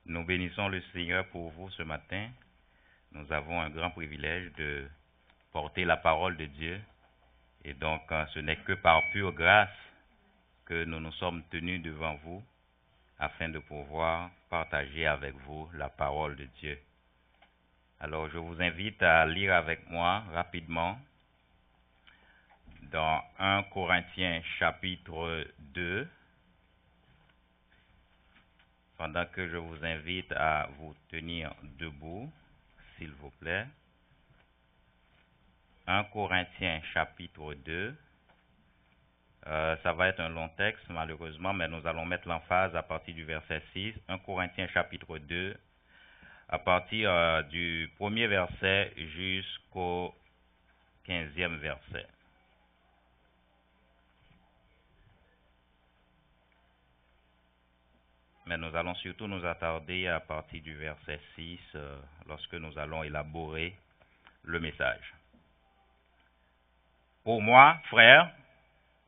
Nous bénissons le Seigneur pour vous ce matin. Nous avons un grand privilège de porter la parole de Dieu. Et donc, ce n'est que par pure grâce que nous nous sommes tenus devant vous afin de pouvoir partager avec vous la parole de Dieu. Alors, je vous invite à lire avec moi rapidement dans 1 Corinthiens chapitre 2, pendant que je vous invite à vous tenir debout, s'il vous plaît. 1 Corinthiens chapitre 2, ça va être un long texte malheureusement, mais nous allons mettre l'emphase à partir du verset 6. 1 Corinthiens chapitre 2, à partir du premier verset jusqu'au 15e verset. Mais nous allons surtout nous attarder à partir du verset 6 lorsque nous allons élaborer le message. Pour moi, frères,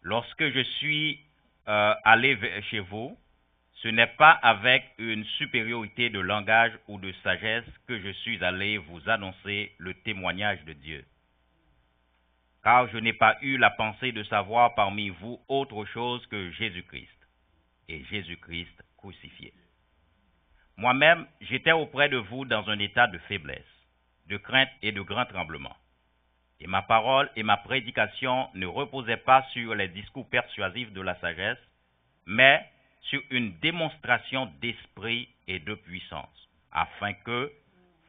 lorsque je suis allé chez vous, ce n'est pas avec une supériorité de langage ou de sagesse que je suis allé vous annoncer le témoignage de Dieu. Car je n'ai pas eu la pensée de savoir parmi vous autre chose que Jésus-Christ, et Jésus-Christ crucifié. Moi-même, j'étais auprès de vous dans un état de faiblesse, de crainte et de grand tremblement. Et ma parole et ma prédication ne reposaient pas sur les discours persuasifs de la sagesse, mais sur une démonstration d'esprit et de puissance, afin que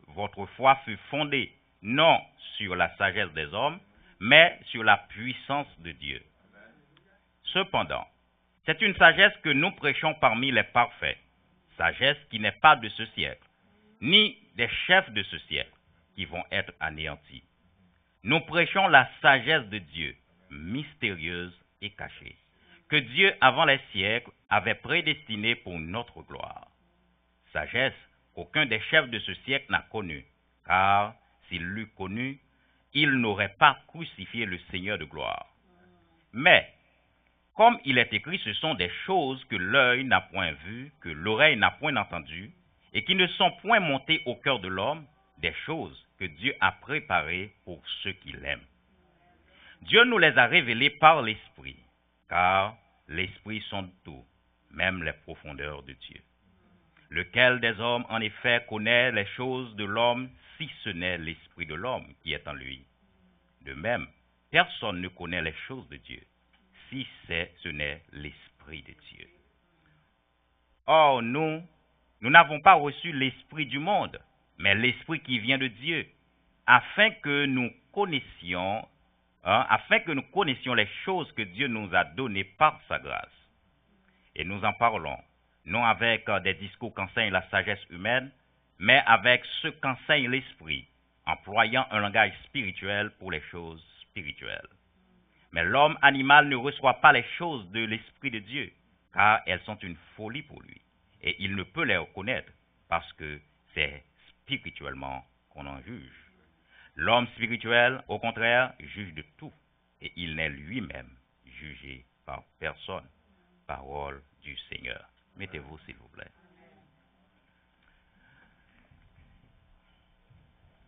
votre foi fût fondée non sur la sagesse des hommes, mais sur la puissance de Dieu. Cependant, c'est une sagesse que nous prêchons parmi les parfaits, sagesse qui n'est pas de ce siècle, ni des chefs de ce siècle qui vont être anéantis. Nous prêchons la sagesse de Dieu, mystérieuse et cachée, que Dieu, avant les siècles, avait prédestinée pour notre gloire. Sagesse qu'aucun des chefs de ce siècle n'a connue, car s'il l'eût connue, il n'aurait pas crucifié le Seigneur de gloire. Mais, comme il est écrit, ce sont des choses que l'œil n'a point vues, que l'oreille n'a point entendues, et qui ne sont point montées au cœur de l'homme, des choses que Dieu a préparées pour ceux qui l'aiment. Dieu nous les a révélées par l'Esprit, car l'Esprit sonde tout, même les profondeurs de Dieu. Lequel des hommes, en effet, connaît les choses de l'homme, si ce n'est l'Esprit de l'homme qui est en lui? De même, personne ne connaît les choses de Dieu, si ce n'est l'Esprit de Dieu. Or, nous n'avons pas reçu l'Esprit du monde, mais l'Esprit qui vient de Dieu, afin que nous connaissions les choses que Dieu nous a données par sa grâce. Et nous en parlons, non avec des discours qu'enseigne la sagesse humaine, mais avec ce qu'enseigne l'Esprit, employant un langage spirituel pour les choses spirituelles. Mais l'homme animal ne reçoit pas les choses de l'Esprit de Dieu, car elles sont une folie pour lui, et il ne peut les reconnaître, parce que c'est spirituellement qu'on en juge. L'homme spirituel, au contraire, juge de tout, et il n'est lui-même jugé par personne. Parole du Seigneur. Mettez-vous, s'il vous plaît.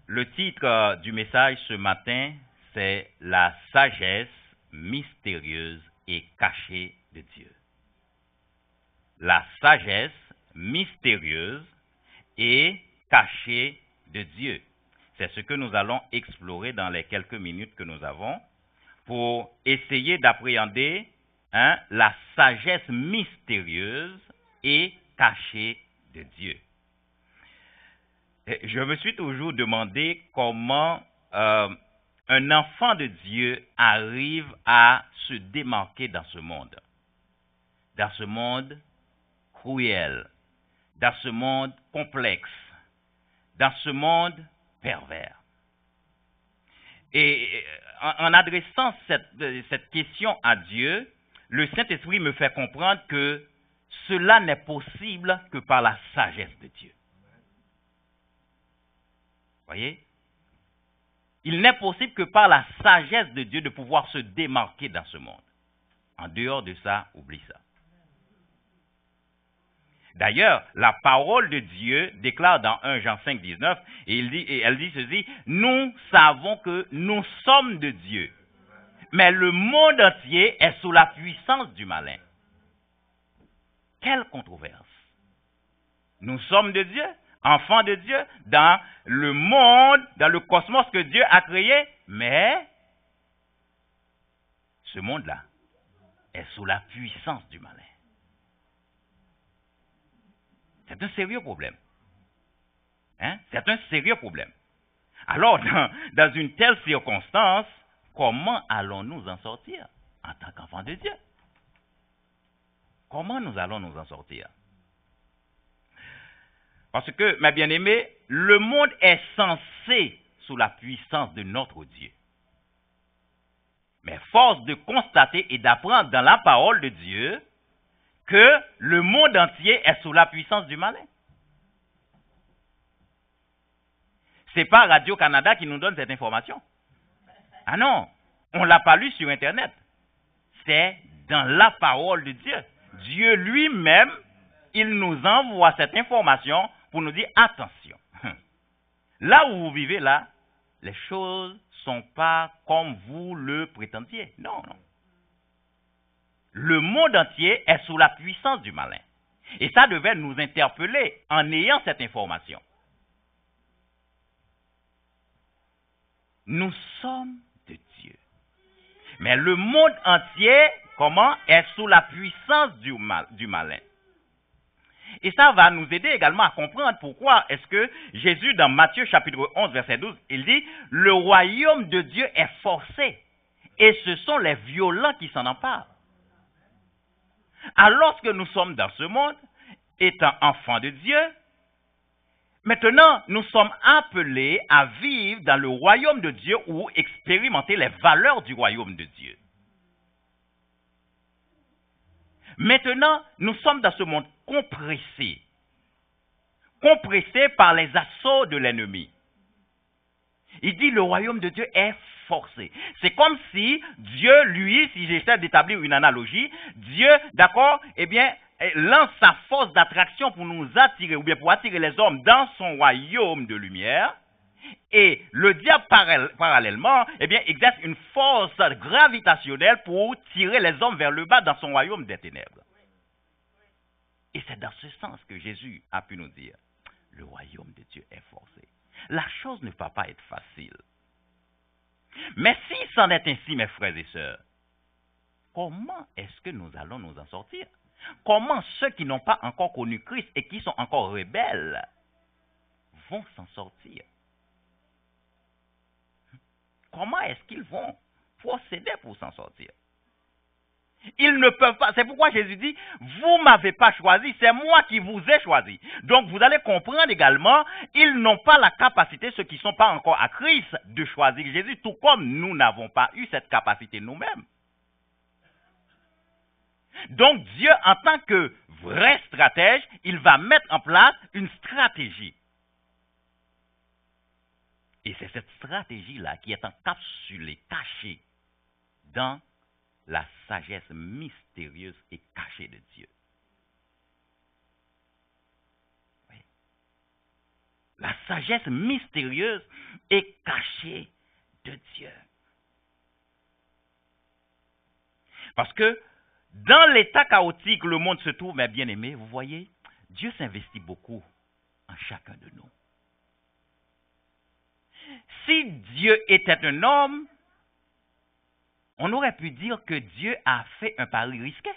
Le titre du message ce matin, c'est « La sagesse mystérieuse et cachée de Dieu ». La sagesse mystérieuse et cachée de Dieu. C'est ce que nous allons explorer dans les quelques minutes que nous avons pour essayer d'appréhender la sagesse mystérieuse et cachée de Dieu. Je me suis toujours demandé comment un enfant de Dieu arrive à se démarquer dans ce monde cruel, dans ce monde complexe, dans ce monde pervers. Et en adressant cette question à Dieu, le Saint-Esprit me fait comprendre que cela n'est possible que par la sagesse de Dieu. Voyez? Il n'est possible que par la sagesse de Dieu de pouvoir se démarquer dans ce monde. En dehors de ça, oublie ça. D'ailleurs, la parole de Dieu déclare dans 1 Jean 5, 19, et elle dit ceci, nous savons que nous sommes de Dieu, mais le monde entier est sous la puissance du malin. Quelle controverse! Nous sommes de Dieu, enfants de Dieu, dans le monde, dans le cosmos que Dieu a créé, mais ce monde-là est sous la puissance du malin. C'est un sérieux problème. Hein? C'est un sérieux problème. Alors, dans une telle circonstance, comment allons-nous en sortir en tant qu'enfants de Dieu? Comment nous allons nous en sortir? Parce que, mes bien-aimés, le monde est censé sous la puissance de notre Dieu. Mais force de constater et d'apprendre dans la parole de Dieu que le monde entier est sous la puissance du malin. Ce n'est pas Radio-Canada qui nous donne cette information. Ah non, on ne l'a pas lu sur Internet. C'est dans la parole de Dieu. Dieu lui-même, il nous envoie cette information pour nous dire attention. Là où vous vivez là, les choses ne sont pas comme vous le prétendiez. Non, non. Le monde entier est sous la puissance du malin. Et ça devait nous interpeller en ayant cette information. Nous sommes de Dieu. Mais le monde entier, comment, est sous la puissance du malin. Et ça va nous aider également à comprendre pourquoi est-ce que Jésus, dans Matthieu chapitre 11, verset 12, il dit « Le royaume de Dieu est forcé, et ce sont les violents qui s'en emparent. » Alors que nous sommes dans ce monde, étant enfants de Dieu, maintenant nous sommes appelés à vivre dans le royaume de Dieu ou expérimenter les valeurs du royaume de Dieu. Maintenant, nous sommes dans ce monde compressé par les assauts de l'ennemi. Il dit le royaume de Dieu est forcé. C'est comme si Dieu, lui, si j'essaie d'établir une analogie, Dieu, d'accord, eh bien, lance sa force d'attraction pour nous attirer, ou bien pour attirer les hommes dans son royaume de lumière, et le diable, parallèlement, eh bien, exerce une force gravitationnelle pour tirer les hommes vers le bas dans son royaume des ténèbres. Et c'est dans ce sens que Jésus a pu nous dire, le royaume de Dieu est forcé. La chose ne va pas être facile. Mais si c'en est ainsi, mes frères et sœurs, comment est-ce que nous allons nous en sortir? Comment ceux qui n'ont pas encore connu Christ et qui sont encore rebelles vont s'en sortir? Comment est-ce qu'ils vont procéder pour s'en sortir? Ils ne peuvent pas. C'est pourquoi Jésus dit, vous ne m'avez pas choisi, c'est moi qui vous ai choisi. Donc vous allez comprendre également, ils n'ont pas la capacité, ceux qui ne sont pas encore à Christ, de choisir Jésus, tout comme nous n'avons pas eu cette capacité nous-mêmes. Donc Dieu, en tant que vrai stratège, il va mettre en place une stratégie. Et c'est cette stratégie-là qui est encapsulée, cachée dans la sagesse mystérieuse et cachée de Dieu. Oui. La sagesse mystérieuse et cachée de Dieu. Parce que dans l'état chaotique, le monde se trouve, mes bien-aimés, vous voyez, Dieu s'investit beaucoup en chacun de nous. Si Dieu était un homme, on aurait pu dire que Dieu a fait un pari risqué.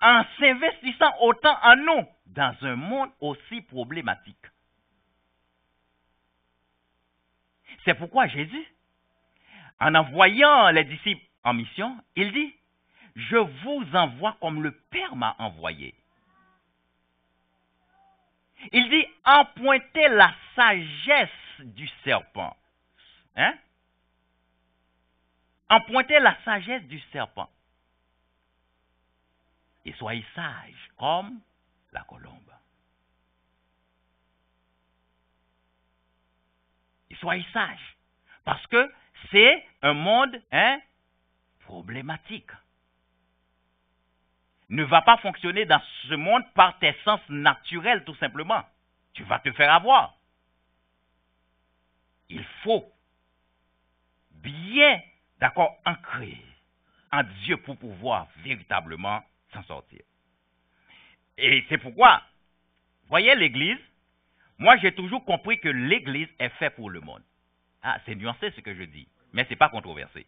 En s'investissant autant en nous, dans un monde aussi problématique. C'est pourquoi Jésus, en envoyant les disciples en mission, il dit, je vous envoie comme le Père m'a envoyé. Il dit, empointez la sagesse du serpent. Hein? Empointez la sagesse du serpent. Et soyez sages comme la colombe. Et soyez sages. Parce que c'est un monde problématique. ne va pas fonctionner dans ce monde par tes sens naturels, tout simplement. Tu vas te faire avoir. Il faut bien, d'accord, ancrer en Dieu pour pouvoir véritablement s'en sortir. Et c'est pourquoi, voyez l'Église, moi j'ai toujours compris que l'Église est faite pour le monde. Ah, c'est nuancé ce que je dis, mais ce n'est pas controversé.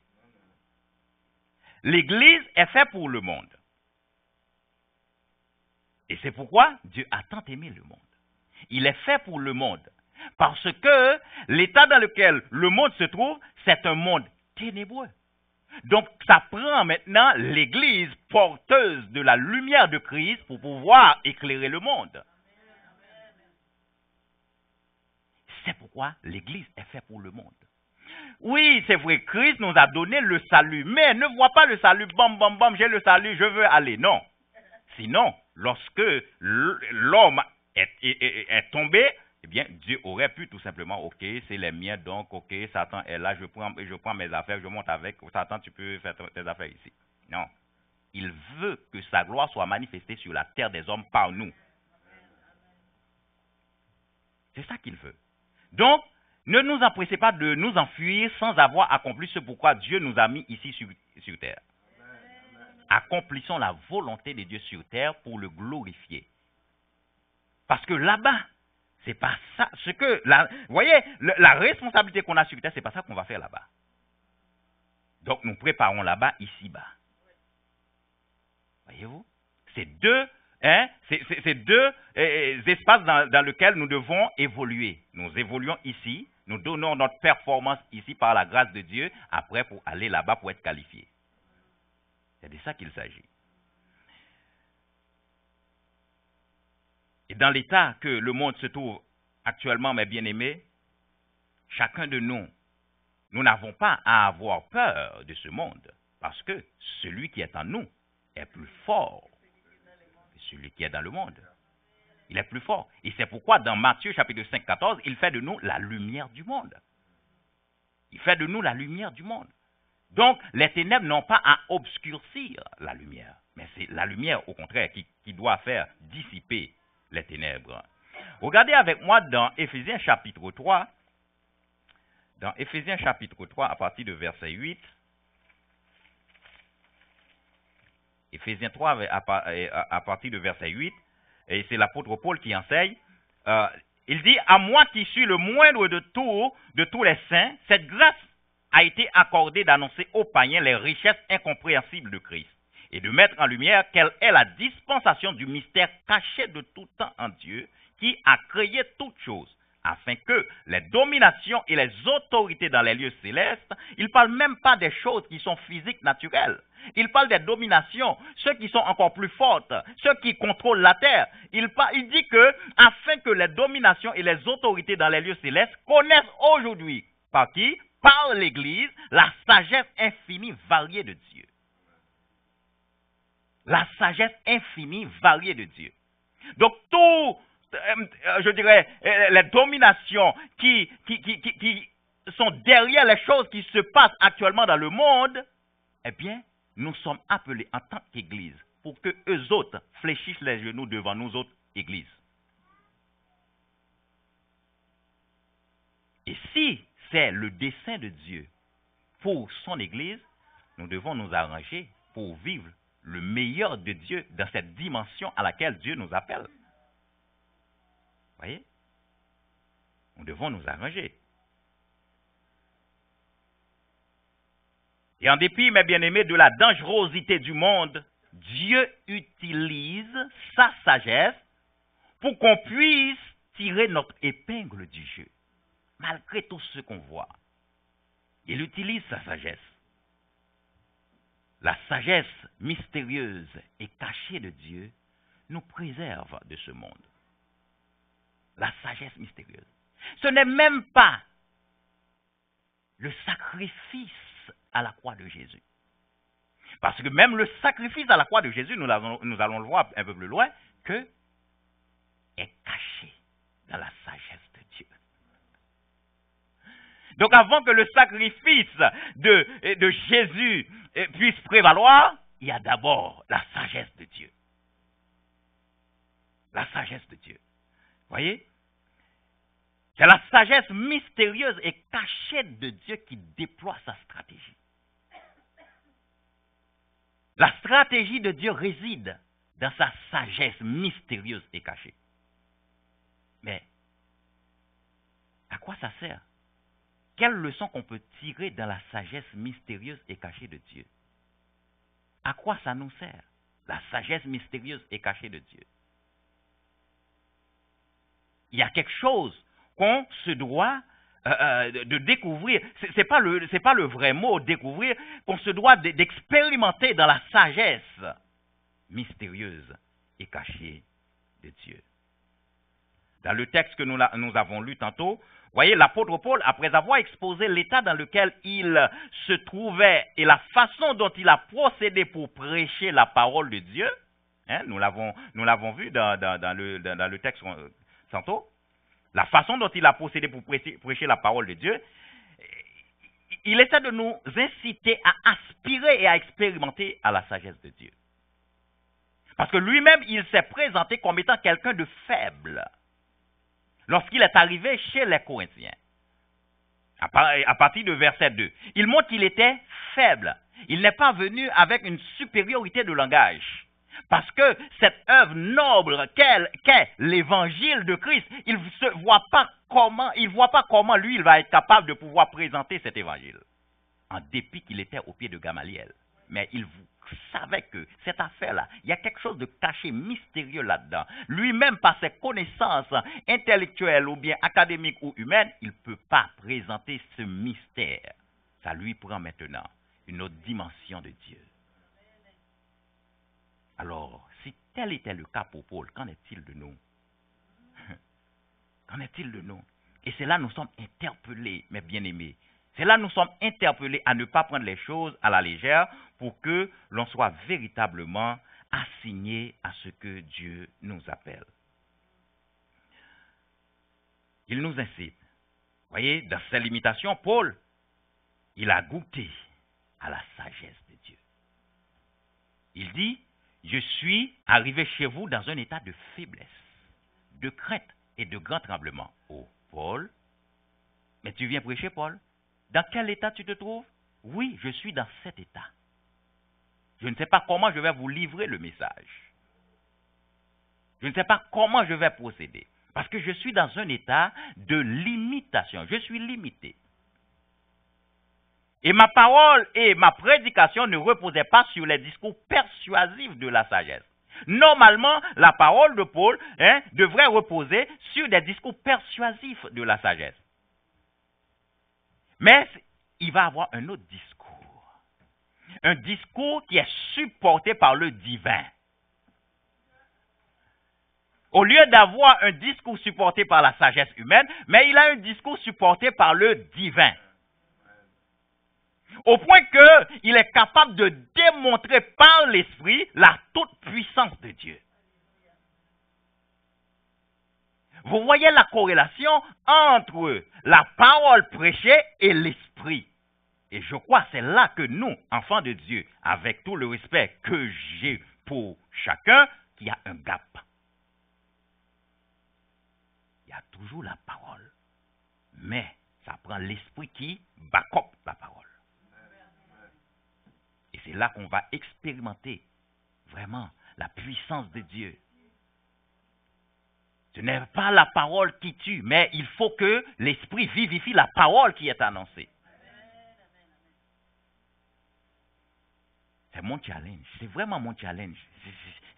L'Église est faite pour le monde. Et c'est pourquoi Dieu a tant aimé le monde. Il est fait pour le monde. Parce que l'état dans lequel le monde se trouve, c'est un monde ténébreux. Donc, ça prend maintenant l'Église porteuse de la lumière de Christ pour pouvoir éclairer le monde. C'est pourquoi l'Église est faite pour le monde. Oui, c'est vrai, Christ nous a donné le salut, mais ne vois pas le salut, bam, bam, bam, j'ai le salut, je veux aller. Non. Sinon, lorsque l'homme est tombé, eh bien, Dieu aurait pu tout simplement, ok, c'est les miens, donc, ok, Satan est là, je prends mes affaires, je monte avec, Satan, tu peux faire tes affaires ici. Non. Il veut que sa gloire soit manifestée sur la terre des hommes par nous. C'est ça qu'il veut. Donc, ne nous empressez pas de nous enfuir sans avoir accompli ce pourquoi Dieu nous a mis ici sur terre. Accomplissons la volonté de Dieu sur terre pour le glorifier. Parce que là-bas, c'est pas ça. Vous voyez, la responsabilité qu'on a sur terre, c'est pas ça qu'on va faire là-bas. Donc, nous préparons là-bas, ici-bas. Voyez-vous? C'est deux espaces dans lesquels nous devons évoluer. Nous évoluons ici, nous donnons notre performance ici par la grâce de Dieu, après pour aller là-bas pour être qualifiés. C'est de ça qu'il s'agit. Et dans l'état que le monde se trouve actuellement, mes bien-aimés, chacun de nous, nous n'avons pas à avoir peur de ce monde, parce que celui qui est en nous est plus fort que celui qui est dans le monde. Il est plus fort. Et c'est pourquoi dans Matthieu chapitre 5, 14, il fait de nous la lumière du monde. Il fait de nous la lumière du monde. Donc, les ténèbres n'ont pas à obscurcir la lumière, mais c'est la lumière, au contraire, qui doit faire dissiper les ténèbres. Regardez avec moi dans Éphésiens chapitre 3, dans Éphésiens chapitre 3, à partir de verset 8, Éphésiens 3, à partir de verset 8, et c'est l'apôtre Paul qui enseigne, il dit, « À moi qui suis le moindre de tous les saints, cette grâce a été accordée d'annoncer aux païens les richesses incompréhensibles de Christ et de mettre en lumière quelle est la dispensation du mystère caché de tout temps en Dieu qui a créé toutes choses, afin que les dominations et les autorités dans les lieux célestes, il ne parle même pas des choses qui sont physiques, naturelles. Il parle des dominations, ceux qui sont encore plus fortes, ceux qui contrôlent la terre. Il dit que, afin que les dominations et les autorités dans les lieux célestes connaissent aujourd'hui, par qui? Par l'Église, la sagesse infinie variée de Dieu. La sagesse infinie variée de Dieu. Donc, je dirais, les dominations qui sont derrière les choses qui se passent actuellement dans le monde, eh bien, nous sommes appelés en tant qu'Église pour que eux autres fléchissent les genoux devant nous autres Églises. Et si c'est le dessein de Dieu pour son Église, nous devons nous arranger pour vivre le meilleur de Dieu dans cette dimension à laquelle Dieu nous appelle. Voyez? Nous devons nous arranger. Et en dépit, mes bien-aimés, de la dangerosité du monde, Dieu utilise sa sagesse pour qu'on puisse tirer notre épingle du jeu. Malgré tout ce qu'on voit, il utilise sa sagesse. La sagesse mystérieuse et cachée de Dieu nous préserve de ce monde. La sagesse mystérieuse. Ce n'est même pas le sacrifice à la croix de Jésus. Parce que même le sacrifice à la croix de Jésus, nous allons le voir un peu plus loin, que est caché dans la sagesse de Dieu. Donc avant que le sacrifice de Jésus puisse prévaloir, il y a d'abord la sagesse de Dieu. La sagesse de Dieu. Voyez? C'est la sagesse mystérieuse et cachée de Dieu qui déploie sa stratégie. La stratégie de Dieu réside dans sa sagesse mystérieuse et cachée. Mais à quoi ça sert? Quelle leçon qu'on peut tirer dans la sagesse mystérieuse et cachée de Dieu? À quoi ça nous sert? La sagesse mystérieuse et cachée de Dieu. Il y a quelque chose qu'on se doit de découvrir. C'est pas le vrai mot découvrir, qu'on se doit d'expérimenter dans la sagesse mystérieuse et cachée de Dieu. Dans le texte que nous avons lu tantôt, voyez, l'apôtre Paul, après avoir exposé l'état dans lequel il se trouvait et la façon dont il a procédé pour prêcher la parole de Dieu, hein, nous l'avons vu dans le texte tantôt, la façon dont il a procédé pour prêcher la parole de Dieu, il essaie de nous inciter à aspirer et à expérimenter à la sagesse de Dieu. Parce que lui-même, il s'est présenté comme étant quelqu'un de faible lorsqu'il est arrivé chez les Corinthiens. À partir de verset 2, il montre qu'il était faible. Il n'est pas venu avec une supériorité de langage. Parce que cette œuvre noble qu'est l'évangile de Christ, il ne voit pas comment lui il va être capable de pouvoir présenter cet évangile. En dépit qu'il était au pied de Gamaliel. Mais il savait que cette affaire-là, il y a quelque chose de caché, mystérieux là-dedans. Lui-même, par ses connaissances intellectuelles ou bien académiques ou humaines, il ne peut pas présenter ce mystère. Ça lui prend maintenant une autre dimension de Dieu. Alors, si tel était le cas pour Paul, qu'en est-il de nous? Qu'en est-il de nous? Et c'est là que nous sommes interpellés, mes bien-aimés. C'est là que nous sommes interpellés à ne pas prendre les choses à la légère pour que l'on soit véritablement assigné à ce que Dieu nous appelle. Il nous incite. Vous voyez, dans ses limitations, Paul, il a goûté à la sagesse de Dieu. Il dit, je suis arrivé chez vous dans un état de faiblesse, de crainte et de grand tremblement. Oh, Paul, mais tu viens prêcher, Paul? Dans quel état tu te trouves? Oui, je suis dans cet état. Je ne sais pas comment je vais vous livrer le message. Je ne sais pas comment je vais procéder. Parce que je suis dans un état de limitation. Je suis limité. Et ma parole et ma prédication ne reposaient pas sur les discours persuasifs de la sagesse. Normalement, la parole de Paul devrait reposer sur des discours persuasifs de la sagesse. Mais il va avoir un autre discours. Un discours qui est supporté par le divin. Au lieu d'avoir un discours supporté par la sagesse humaine, mais il a un discours supporté par le divin. Au point qu'il est capable de démontrer par l'esprit la toute-puissance de Dieu. Vous voyez la corrélation entre la parole prêchée et l'esprit. Et je crois que c'est là que nous, enfants de Dieu, avec tout le respect que j'ai pour chacun, qu'il y a un gap. Il y a toujours la parole. Mais ça prend l'esprit qui back up la parole. Et c'est là qu'on va expérimenter vraiment la puissance de Dieu. Ce n'est pas la parole qui tue, mais il faut que l'esprit vivifie la parole qui est annoncée. C'est mon challenge, c'est vraiment mon challenge.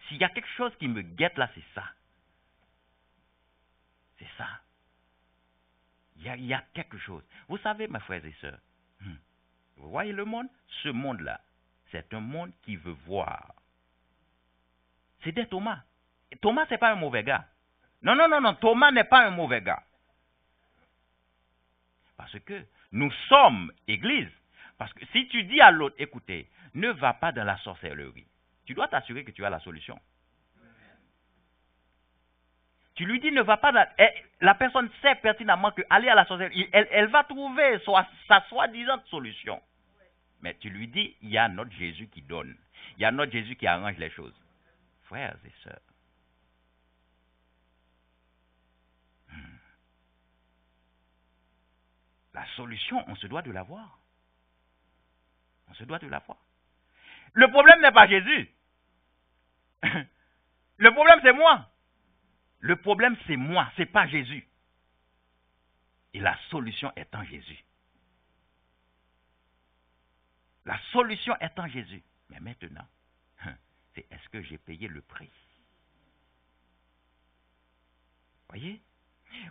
S'il y a quelque chose qui me guette là, c'est ça. C'est ça. Il y a quelque chose. Vous savez, mes frères et sœurs, vous voyez le monde? Ce monde-là, c'est un monde qui veut voir. C'était Thomas. Thomas, ce n'est pas un mauvais gars. Non, Thomas n'est pas un mauvais gars. Parce que nous sommes Église. Parce que si tu dis à l'autre, écoutez, ne va pas dans la sorcellerie, tu dois t'assurer que tu as la solution. Tu lui dis ne va pas dans... La personne sait pertinemment qu'aller à la sorcellerie, elle va trouver sa soi-disant solution. Mais tu lui dis, il y a notre Jésus qui donne. Il y a notre Jésus qui arrange les choses. Frères et sœurs, la solution, on se doit de l'avoir. On se doit de l'avoir. Le problème n'est pas Jésus. Le problème, c'est moi. Le problème, c'est moi, c'est pas Jésus. Et la solution est en Jésus. La solution est en Jésus. Mais maintenant, c'est est-ce que j'ai payé le prix? Voyez?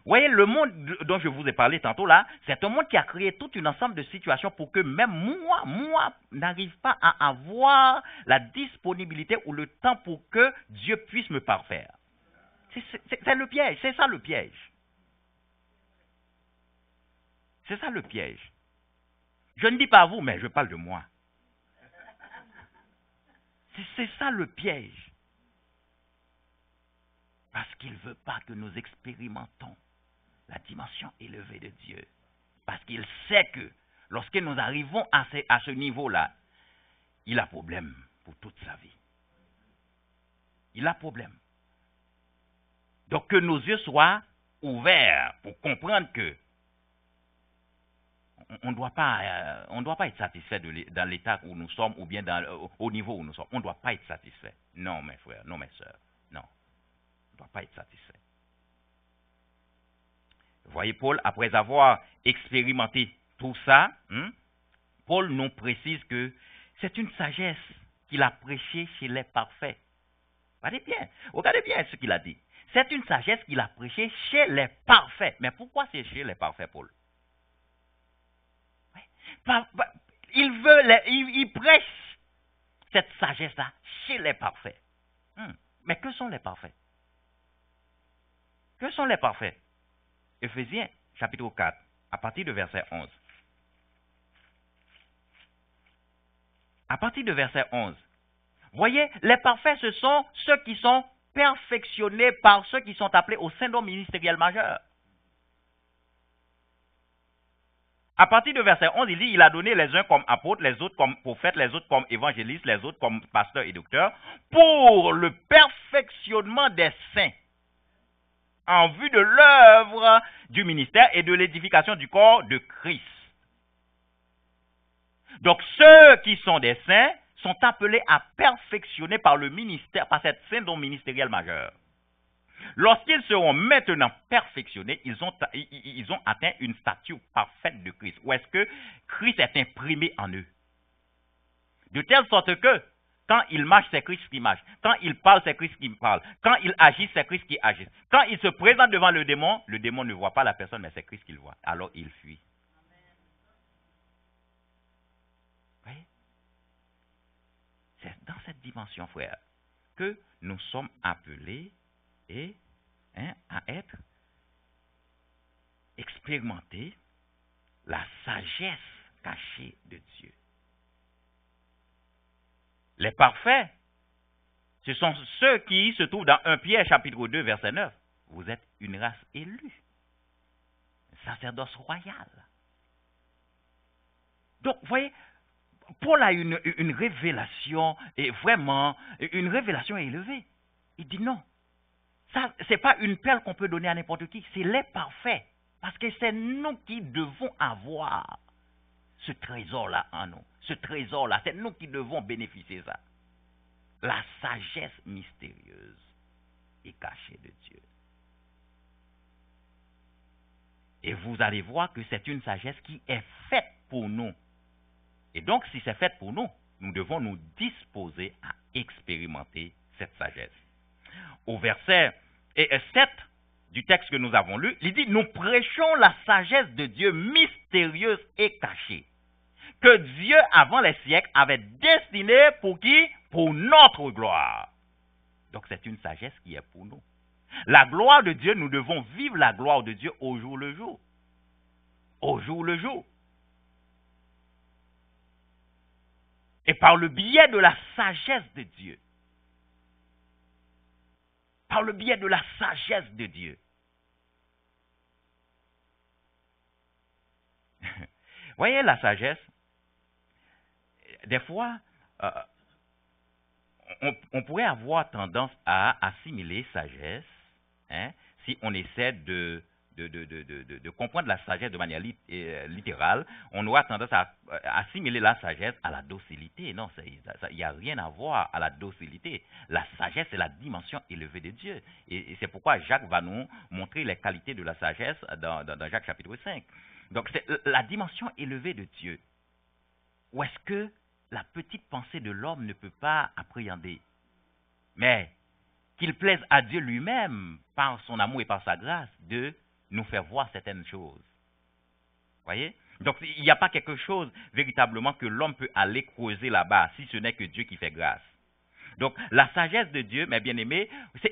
Voyez, le monde dont je vous ai parlé tantôt là, c'est un monde qui a créé tout un ensemble de situations pour que même moi, n'arrive pas à avoir la disponibilité ou le temps pour que Dieu puisse me parfaire. C'est le piège, c'est ça le piège. C'est ça le piège. Je ne dis pas à vous, mais je parle de moi. C'est ça le piège. Parce qu'il ne veut pas que nous expérimentons la dimension élevée de Dieu. Parce qu'il sait que lorsque nous arrivons à ce niveau-là, il a problème pour toute sa vie. Il a problème. Donc que nos yeux soient ouverts pour comprendre que on ne doit pas être satisfait dans l'état où nous sommes ou bien au niveau où nous sommes. On ne doit pas être satisfait. Non, mes frères, non, mes sœurs. Non. On ne doit pas être satisfait. Vous voyez, Paul, après avoir expérimenté tout ça, Paul nous précise que c'est une sagesse qu'il a prêchée chez les parfaits. Regardez bien ce qu'il a dit. C'est une sagesse qu'il a prêchée chez les parfaits. Mais pourquoi c'est chez les parfaits, Paul? Il prêche cette sagesse-là chez les parfaits. Mais que sont les parfaits? Que sont les parfaits? Éphésiens, chapitre 4, à partir de verset 11. À partir de verset 11. Voyez, les parfaits, ce sont ceux qui sont perfectionnés par ceux qui sont appelés au syndrome ministériel majeur. À partir de verset 11, il dit, il a donné les uns comme apôtres, les autres comme prophètes, les autres comme évangélistes, les autres comme pasteurs et docteurs, pour le perfectionnement des saints, en vue de l'œuvre du ministère et de l'édification du corps de Christ. Donc, ceux qui sont des saints sont appelés à perfectionner par le ministère, par cette syndrome ministérielle majeure. Lorsqu'ils seront maintenant perfectionnés, ils ont atteint une stature parfaite de Christ. Ou est-ce que Christ est imprimé en eux? De telle sorte que, quand il marche, c'est Christ qui marche. Quand il parle, c'est Christ qui parle. Quand il agit, c'est Christ qui agit. Quand il se présente devant le démon ne voit pas la personne, mais c'est Christ qui le voit. Alors il fuit. Vous voyez? C'est dans cette dimension, frère, que nous sommes appelés à être expérimentés la sagesse cachée de Dieu. Les parfaits, ce sont ceux qui se trouvent dans 1 Pierre chapitre 2 verset 9. Vous êtes une race élue, un sacerdoce royal. Donc, vous voyez, Paul a une révélation, et vraiment, une révélation élevée. Il dit non. Ça, ce n'est pas une perle qu'on peut donner à n'importe qui, c'est les parfaits. Parce que c'est nous qui devons avoir ce trésor-là en nous. Ce trésor-là, c'est nous qui devons bénéficier de ça. La sagesse mystérieuse et cachée de Dieu. Et vous allez voir que c'est une sagesse qui est faite pour nous. Et donc, si c'est faite pour nous, nous devons nous disposer à expérimenter cette sagesse. Au verset 7 du texte que nous avons lu, il dit, nous prêchons la sagesse de Dieu mystérieuse et cachée, que Dieu, avant les siècles, avait destinée pour qui? Pour notre gloire. Donc c'est une sagesse qui est pour nous. La gloire de Dieu, nous devons vivre la gloire de Dieu au jour le jour. Au jour le jour. Et par le biais de la sagesse de Dieu. Par le biais de la sagesse de Dieu. Voyez la sagesse, des fois, on pourrait avoir tendance à assimiler sagesse, hein, si on essaie de comprendre la sagesse de manière littérale. On aura tendance à assimiler la sagesse à la docilité. Non, il n'y a rien à voir à la docilité. La sagesse, c'est la dimension élevée de Dieu. Et c'est pourquoi Jacques va nous montrer les qualités de la sagesse dans Jacques chapitre 5. Donc, c'est la dimension élevée de Dieu. Où est-ce que la petite pensée de l'homme ne peut pas appréhender? Mais qu'il plaise à Dieu lui-même, par son amour et par sa grâce, de nous faire voir certaines choses. Voyez? Donc, il n'y a pas quelque chose véritablement que l'homme peut aller creuser là-bas, si ce n'est que Dieu qui fait grâce. Donc, la sagesse de Dieu, mes bien-aimés,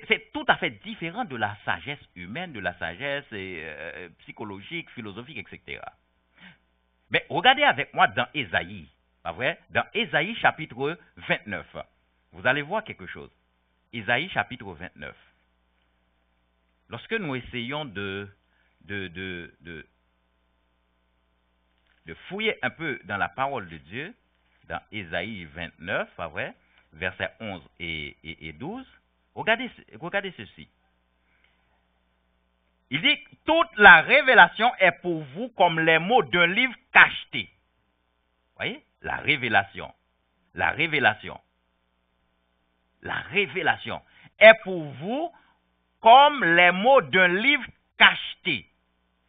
c'est tout à fait différent de la sagesse humaine, de la sagesse psychologique, philosophique, etc. Mais regardez avec moi dans Ésaïe, pas vrai? Dans Ésaïe chapitre 29, vous allez voir quelque chose. Ésaïe chapitre 29. Lorsque nous essayons de fouiller un peu dans la parole de Dieu, dans Ésaïe 29, pas vrai? Versets 11 et 12, regardez ceci. Il dit, toute la révélation est pour vous comme les mots d'un livre cacheté. Voyez? La révélation est pour vous comme les mots d'un livre cacheté.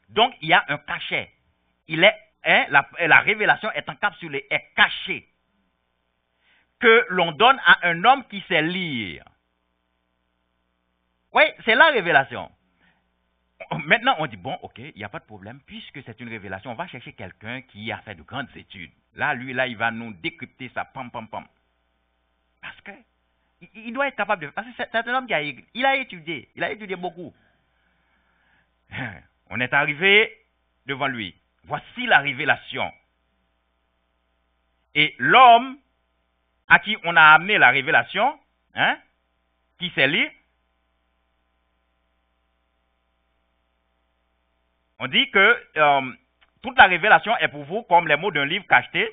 Donc, il y a un cachet. La révélation est encapsulée, est cachée. Que l'on donne à un homme qui sait lire. Oui, c'est la révélation. Maintenant, on dit, bon, ok, il n'y a pas de problème, puisque c'est une révélation, on va chercher quelqu'un qui a fait de grandes études. Là, il va nous décrypter ça, pam. Parce que, il doit être capable de... Parce que c'est un homme qui a étudié beaucoup. On est arrivé devant lui. Voici la révélation. Et l'homme à qui on a amené la révélation, hein, qui sait lire, on dit que toute la révélation est pour vous comme les mots d'un livre cacheté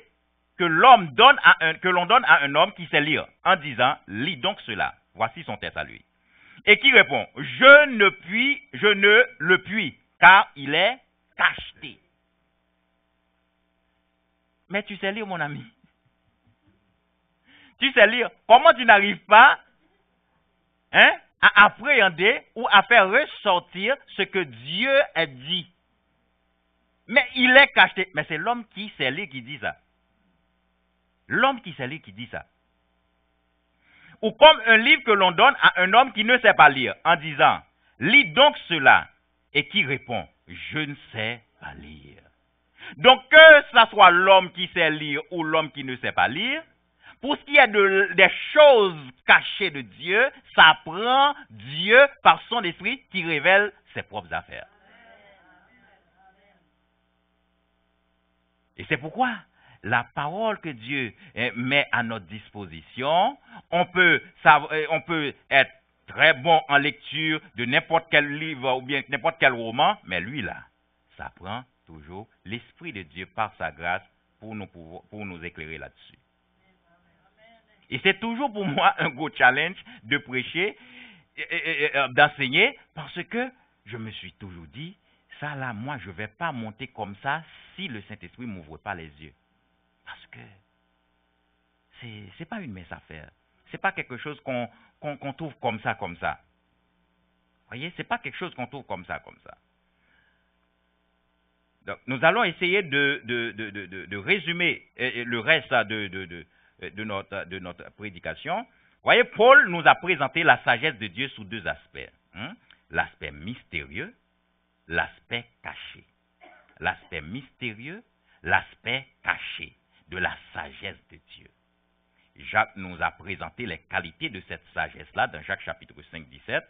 que l'on donne à un homme qui sait lire, en disant, lis donc cela. Voici son texte à lui. Et qui répond, je ne le puis, car il est cacheté. Mais tu sais lire, mon ami. Tu sais lire. Comment tu n'arrives pas, hein, à appréhender ou à faire ressortir ce que Dieu a dit? Mais il est cacheté. Mais c'est l'homme qui sait lire qui dit ça. L'homme qui sait lire qui dit ça. Ou comme un livre que l'on donne à un homme qui ne sait pas lire, en disant, lis donc cela, et qui répond, je ne sais pas lire. Donc que ce soit l'homme qui sait lire ou l'homme qui ne sait pas lire, pour ce qui est des choses cachées de Dieu, ça prend Dieu par son esprit qui révèle ses propres affaires. Et c'est pourquoi la parole que Dieu met à notre disposition, on peut être très bon en lecture de n'importe quel livre ou bien n'importe quel roman, mais lui là, ça prend toujours l'Esprit de Dieu par sa grâce pour nous éclairer là-dessus. Et c'est toujours pour moi un gros challenge de prêcher, d'enseigner, parce que je me suis toujours dit, ça là, moi je ne vais pas monter comme ça si le Saint-Esprit ne m'ouvre pas les yeux. Parce que c'est pas une mince affaire. C'est pas quelque chose qu'on trouve comme ça. Vous voyez, c'est pas quelque chose qu'on trouve comme ça. Donc, nous allons essayer de résumer le reste de notre prédication. Vous voyez, Paul nous a présenté la sagesse de Dieu sous deux aspects. L'aspect mystérieux, l'aspect caché. L'aspect mystérieux, l'aspect caché de la sagesse de Dieu. Jacques nous a présenté les qualités de cette sagesse-là dans Jacques chapitre 5, 17.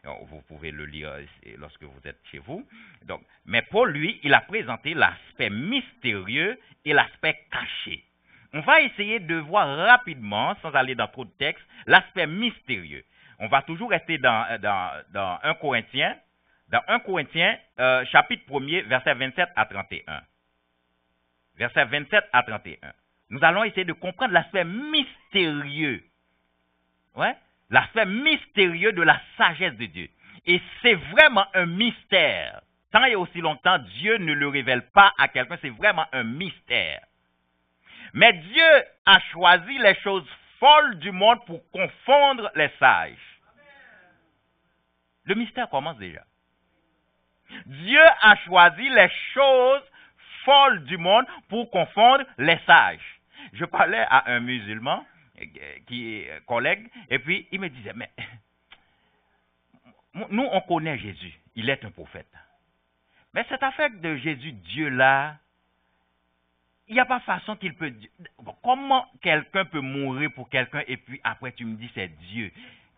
Vous pouvez le lire lorsque vous êtes chez vous. Donc, mais Paul, lui, il a présenté l'aspect mystérieux et l'aspect caché. On va essayer de voir rapidement, sans aller dans trop de textes, l'aspect mystérieux. On va toujours rester dans 1 Corinthiens. Dans 1 Corinthiens, chapitre 1er, versets 27 à 31. Versets 27 à 31. Nous allons essayer de comprendre l'aspect mystérieux. Ouais? L'aspect mystérieux de la sagesse de Dieu. Et c'est vraiment un mystère. Tant et aussi longtemps, Dieu ne le révèle pas à quelqu'un, c'est vraiment un mystère. Mais Dieu a choisi les choses folles du monde pour confondre les sages. Le mystère commence déjà. Dieu a choisi les choses folles du monde pour confondre les sages. Je parlais à un musulman, qui est collègue, et puis il me disait, mais nous on connaît Jésus, il est un prophète. Mais cette affaire de Jésus, Dieu là, il n'y a pas façon qu'il peut... Comment quelqu'un peut mourir pour quelqu'un et puis après tu me dis c'est Dieu?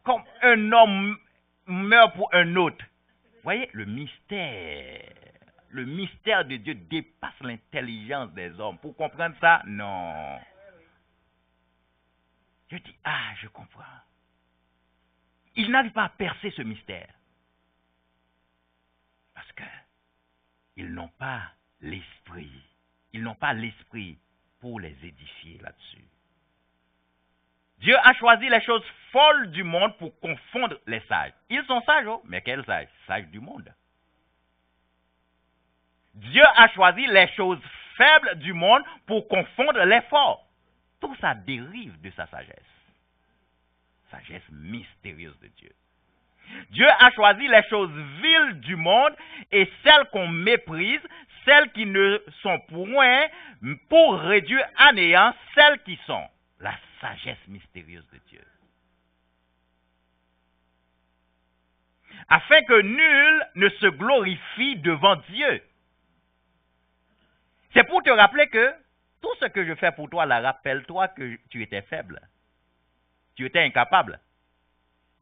Comme un homme meurt pour un autre. Vous voyez, le mystère de Dieu dépasse l'intelligence des hommes. Pour comprendre ça, non. Je dis, je comprends. Il n'arrive pas à percer ce mystère. Parce que ils n'ont pas l'esprit. Ils n'ont pas l'esprit pour les édifier là-dessus. Dieu a choisi les choses folles du monde pour confondre les sages. Ils sont sages, mais quels sages? Sages du monde. Dieu a choisi les choses faibles du monde pour confondre les forts. Tout ça dérive de sa sagesse. Sagesse mystérieuse de Dieu. Dieu a choisi les choses viles du monde et celles qu'on méprise, celles qui ne sont point, pour réduire à néant celles qui sont. La sagesse mystérieuse de Dieu. Afin que nul ne se glorifie devant Dieu. C'est pour te rappeler que tout ce que je fais pour toi, là, rappelle-toi que tu étais faible. Tu étais incapable.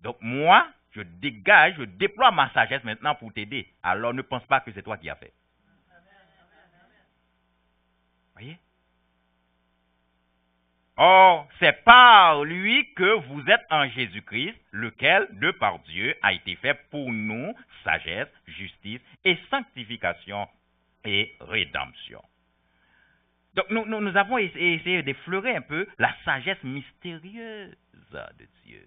Donc moi, je dégage, je déploie ma sagesse maintenant pour t'aider. Alors ne pense pas que c'est toi qui as fait. Voyez? Or, c'est par lui que vous êtes en Jésus-Christ, lequel, de par Dieu, a été fait pour nous sagesse, justice et sanctification et rédemption. Donc, nous avons essayé d'effleurer un peu la sagesse mystérieuse de Dieu.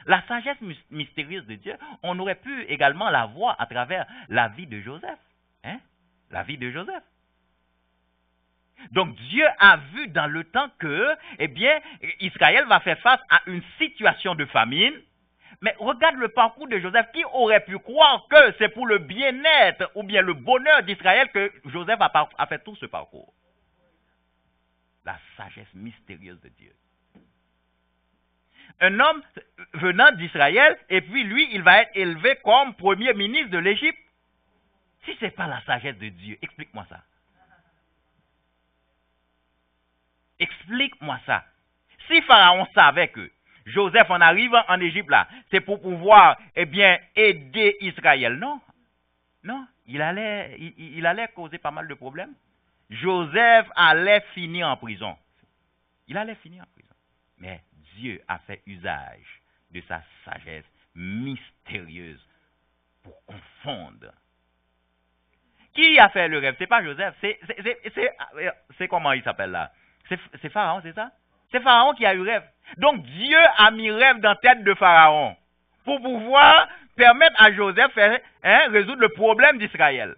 La sagesse mystérieuse de Dieu, on aurait pu également la voir à travers la vie de Joseph. La vie de Joseph. Donc Dieu a vu dans le temps que, Israël va faire face à une situation de famine. Mais regarde le parcours de Joseph. Qui aurait pu croire que c'est pour le bien-être ou bien le bonheur d'Israël que Joseph a fait tout ce parcours? La sagesse mystérieuse de Dieu. Un homme venant d'Israël, et puis lui, il va être élevé comme premier ministre de l'Égypte. Si ce n'est pas la sagesse de Dieu, explique-moi ça. Explique-moi ça. Si Pharaon savait que Joseph, en arrivant en Égypte là, c'est pour pouvoir, aider Israël, non. Non, il allait causer pas mal de problèmes. Joseph allait finir en prison. Il allait finir en prison. Mais Dieu a fait usage de sa sagesse mystérieuse pour confondre. Qui a fait le rêve? C'est pas Joseph, c'est comment il s'appelle là? C'est Pharaon, c'est ça? C'est Pharaon qui a eu rêve. Donc Dieu a mis rêve dans la tête de Pharaon pour pouvoir permettre à Joseph de résoudre le problème d'Israël.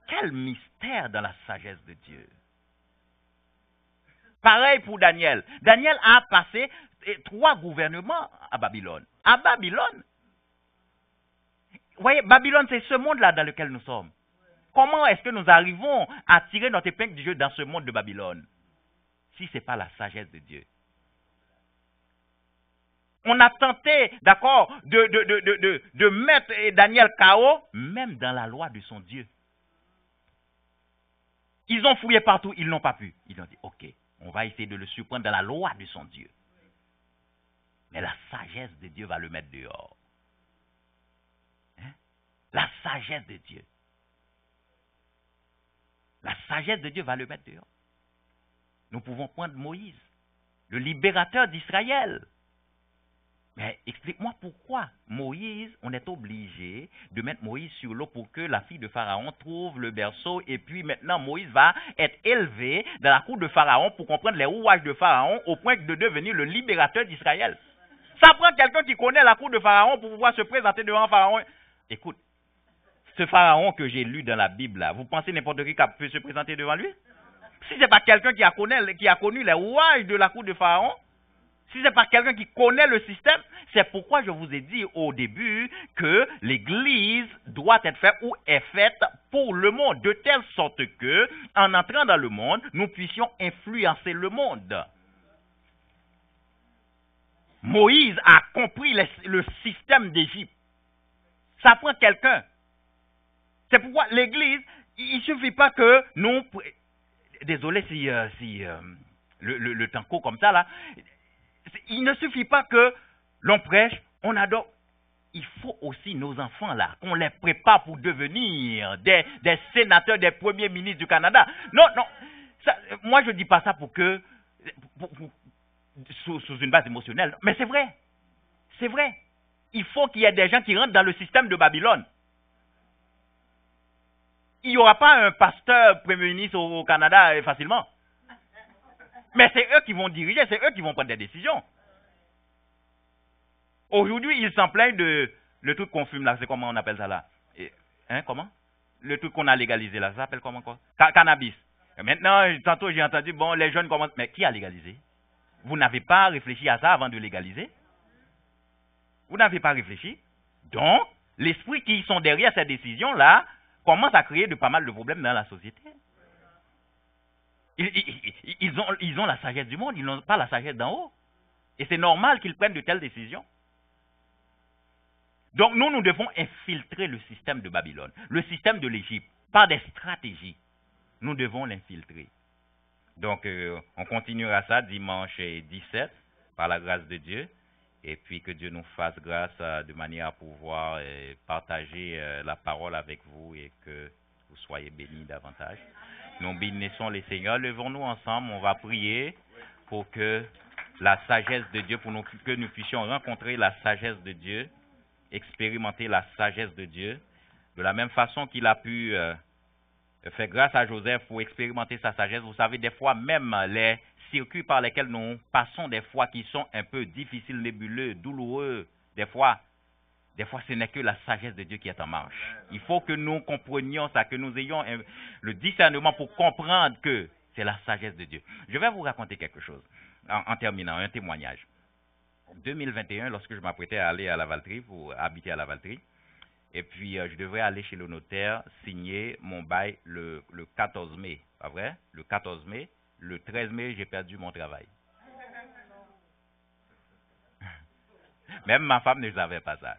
Quel mystère dans la sagesse de Dieu. Pareil pour Daniel. Daniel a passé 3 gouvernements à Babylone. À Babylone. Vous voyez, Babylone, c'est ce monde-là dans lequel nous sommes. Comment est-ce que nous arrivons à tirer notre épingle du jeu dans ce monde de Babylone? Si ce n'est pas la sagesse de Dieu. On a tenté, d'accord, de mettre Daniel KO, même dans la loi de son Dieu. Ils ont fouillé partout, ils n'ont pas pu. Ils ont dit, ok, on va essayer de le surprendre dans la loi de son Dieu. Mais la sagesse de Dieu va le mettre dehors. La sagesse de Dieu. La sagesse de Dieu va le mettre dehors. Nous pouvons prendre Moïse, le libérateur d'Israël. Mais explique-moi pourquoi Moïse, on est obligé de mettre Moïse sur l'eau pour que la fille de Pharaon trouve le berceau et puis maintenant Moïse va être élevé dans la cour de Pharaon pour comprendre les rouages de Pharaon au point de devenir le libérateur d'Israël. Ça prend quelqu'un qui connaît la cour de Pharaon pour pouvoir se présenter devant Pharaon. Écoute, ce Pharaon que j'ai lu dans la Bible, là, vous pensez n'importe qui peut se présenter devant lui? Si ce n'est pas quelqu'un qui a connu les rouages de la cour de Pharaon, si ce n'est pas quelqu'un qui connaît le système, c'est pourquoi je vous ai dit au début que l'Église doit être faite ou est faite pour le monde, de telle sorte que, en entrant dans le monde, nous puissions influencer le monde. Moïse a compris le système d'Égypte. Ça prend quelqu'un. C'est pourquoi l'Église, il ne suffit pas que nous... Désolé si le temps court comme ça, là. Il ne suffit pas que l'on prêche, on adore. Il faut aussi nos enfants, là, qu'on les prépare pour devenir des sénateurs, des premiers ministres du Canada. Non, ça, moi je ne dis pas ça pour que... sous une base émotionnelle. Mais c'est vrai. C'est vrai. Il faut qu'il y ait des gens qui rentrent dans le système de Babylone. Il n'y aura pas un pasteur premier ministre au Canada facilement. Mais c'est eux qui vont diriger, c'est eux qui vont prendre des décisions. Aujourd'hui, ils s'en plaignent de le truc qu'on fume là, c'est comment on appelle ça là? Comment? Le truc qu'on a légalisé là, ça s'appelle comment quoi? Cannabis. Et maintenant, tantôt j'ai entendu, bon, les jeunes commencent... Mais qui a légalisé? Vous n'avez pas réfléchi à ça avant de légaliser? Vous n'avez pas réfléchi? Donc, l'esprit qui sont derrière cette décision-là commence à créer pas mal de problèmes dans la société. Ils ont la sagesse du monde, ils n'ont pas la sagesse d'en haut. Et c'est normal qu'ils prennent de telles décisions. Donc nous devons infiltrer le système de Babylone, le système de l'Égypte, par des stratégies. Nous devons l'infiltrer. Donc on continuera ça dimanche 17, par la grâce de Dieu. Et puis que Dieu nous fasse grâce de manière à pouvoir partager la parole avec vous et que vous soyez bénis davantage. Nous bénissons les Seigneurs. Levons-nous ensemble, on va prier pour que la sagesse de Dieu, que nous puissions rencontrer la sagesse de Dieu, expérimenter la sagesse de Dieu, de la même façon qu'il a pu faire grâce à Joseph pour expérimenter sa sagesse. Vous savez, des fois, même les circuits par lesquels nous passons, des fois qui sont un peu difficiles, nébuleux, douloureux, des fois, ce n'est que la sagesse de Dieu qui est en marche. Il faut que nous comprenions ça, que nous ayons le discernement pour comprendre que c'est la sagesse de Dieu. Je vais vous raconter quelque chose, en terminant, un témoignage. En 2021, lorsque je m'apprêtais à aller à la Valtrie, pour habiter à la Valtrie, et puis je devrais aller chez le notaire signer mon bail le 14 mai, pas vrai? Le 14 mai, le 13 mai, j'ai perdu mon travail. Même ma femme ne savait pas ça.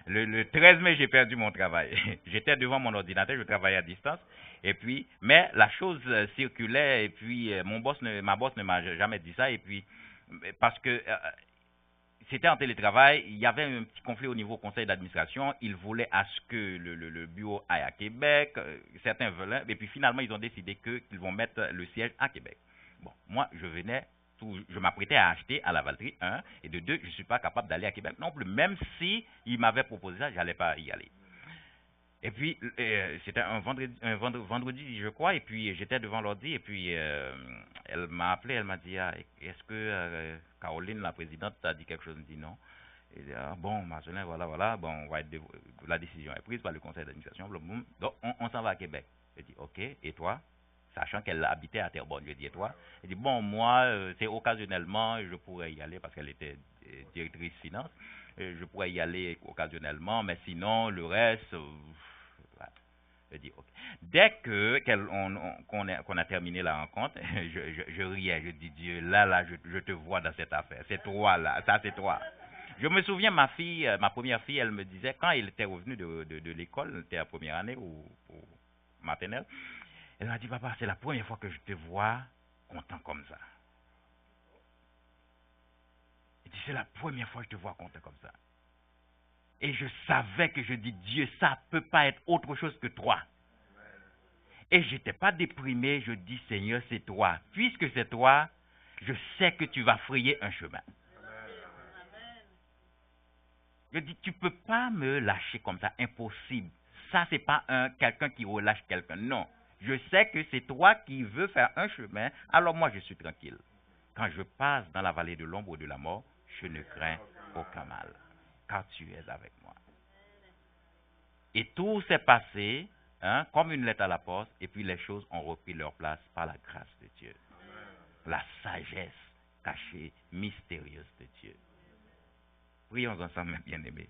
Le 13 mai, j'ai perdu mon travail. J'étais devant mon ordinateur, je travaillais à distance. Et puis, mais la chose circulait, et puis ma boss ne m'a jamais dit ça. Et puis, parce que c'était en télétravail, il y avait un petit conflit au niveau conseil d'administration. Ils voulaient à ce que le bureau aille à Québec. Certains veulent. Et puis finalement, ils ont décidé qu'ils vont mettre le siège à Québec. Bon, moi, je m'apprêtais à acheter à la Valtrie, 1, et de 2, je ne suis pas capable d'aller à Québec non plus. Même si il m'avait proposé ça, je n'allais pas y aller. Et puis, c'était un vendredi, je crois, et puis j'étais devant l'ordi, et puis elle m'a appelé, elle m'a dit, est-ce que Caroline, la présidente, t'a dit quelque chose? Elle me dit non. Et bon, Marcelin, voilà, bon, la décision est prise par le conseil d'administration, donc on s'en va à Québec. Je dis, ok, et toi? Sachant qu'elle habitait à Terrebonne, je dis, et toi? Elle dit, bon, moi, c'est occasionnellement, je pourrais y aller, parce qu'elle était directrice finance, je pourrais y aller occasionnellement, mais sinon, le reste... Je dis, ok. Dès qu'on a terminé la rencontre, je riais, je dis, Dieu, là, je te vois dans cette affaire. C'est toi, là, ça c'est toi. Je me souviens, ma première fille, elle me disait, quand elle était revenue de l'école, elle était à première année ou maternelle, elle m'a dit, papa, c'est la première fois que je te vois content comme ça. Elle dit, c'est la première fois que je te vois content comme ça. Et je savais que je dis, Dieu, ça ne peut pas être autre chose que toi. Et je n'étais pas déprimé, je dis, Seigneur, c'est toi. Puisque c'est toi, je sais que tu vas frayer un chemin. Je dis, tu peux pas me lâcher comme ça, impossible. Ça, c'est pas quelqu'un qui relâche quelqu'un. Non. Je sais que c'est toi qui veux faire un chemin, alors moi je suis tranquille. Quand je passe dans la vallée de l'ombre de la mort, je ne crains aucun mal, car tu es avec moi. Et tout s'est passé comme une lettre à la poste, et puis les choses ont repris leur place par la grâce de Dieu. La sagesse cachée, mystérieuse de Dieu. Prions ensemble, mes bien-aimés.